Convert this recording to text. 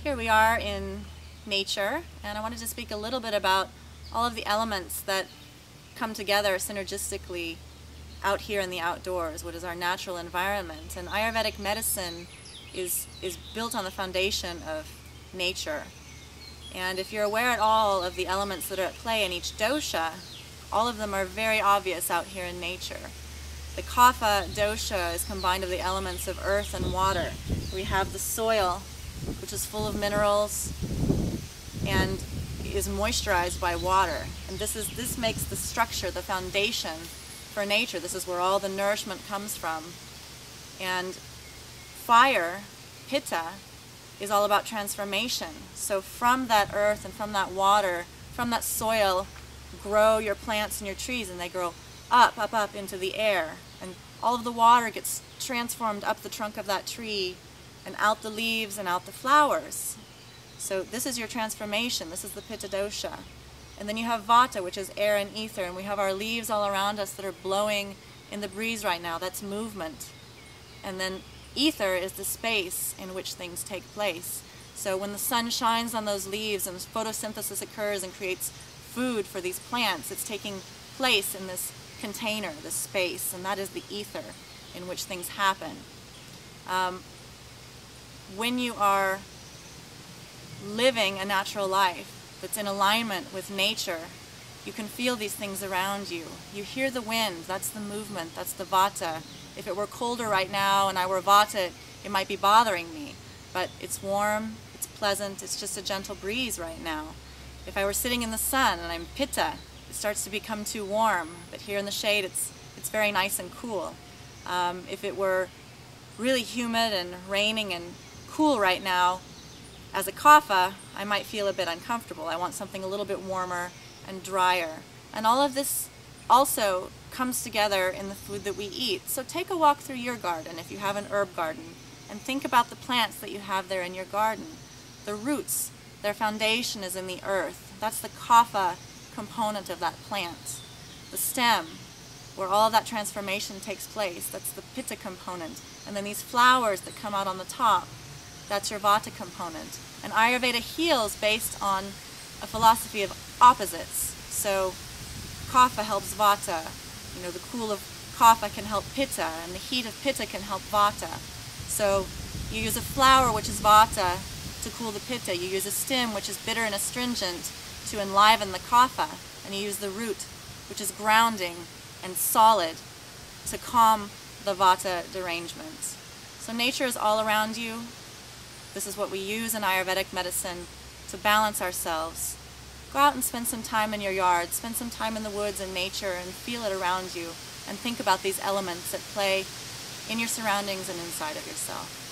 Here we are in nature, and I wanted to speak a little bit about all of the elements that come together synergistically out here in the outdoors, what is our natural environment. And Ayurvedic medicine is built on the foundation of nature. And if you're aware at all of the elements that are at play in each dosha, all of them are very obvious out here in nature. The kapha dosha is combined of the elements of earth and water. We have the soil, which is full of minerals and is moisturized by water. And this makes the structure, the foundation for nature. This is where all the nourishment comes from. And fire, pitta, is all about transformation. So from that earth and from that water, from that soil, grow your plants and your trees, and they grow up, up, up into the air. And all of the water gets transformed up the trunk of that tree and out the leaves and out the flowers. So this is your transformation. This is the pitta dosha. And then you have vata, which is air and ether, and we have our leaves all around us that are blowing in the breeze right now. That's movement. And then ether is the space in which things take place. So when the sun shines on those leaves and photosynthesis occurs and creates food for these plants, it's taking place in this container, this space, and that is the ether in which things happen. When you are living a natural life that's in alignment with nature, you can feel these things around you. You hear the wind, that's the movement, that's the vata. If it were colder right now and I were vata, it might be bothering me, but it's warm, it's pleasant, it's just a gentle breeze right now. If I were sitting in the sun and I'm pitta, it starts to become too warm, but here in the shade it's very nice and cool. If it were really humid and raining and cool right now, as a kapha, I might feel a bit uncomfortable. I want something a little bit warmer and drier. And all of this also comes together in the food that we eat. So take a walk through your garden if you have an herb garden, and think about the plants that you have there in your garden. The roots, their foundation is in the earth. That's the kapha component of that plant. The stem, where all of that transformation takes place, that's the pitta component. And then these flowers that come out on the top, that's your vata component. And Ayurveda heals based on a philosophy of opposites. So kapha helps vata. You know, the cool of kapha can help pitta, and the heat of pitta can help vata. So you use a flower, which is vata, to cool the pitta. You use a stem, which is bitter and astringent, to enliven the kapha. And you use the root, which is grounding and solid, to calm the vata derangement. So nature is all around you. This is what we use in Ayurvedic medicine to balance ourselves. Go out and spend some time in your yard, spend some time in the woods and nature, and feel it around you, and think about these elements at play in your surroundings and inside of yourself.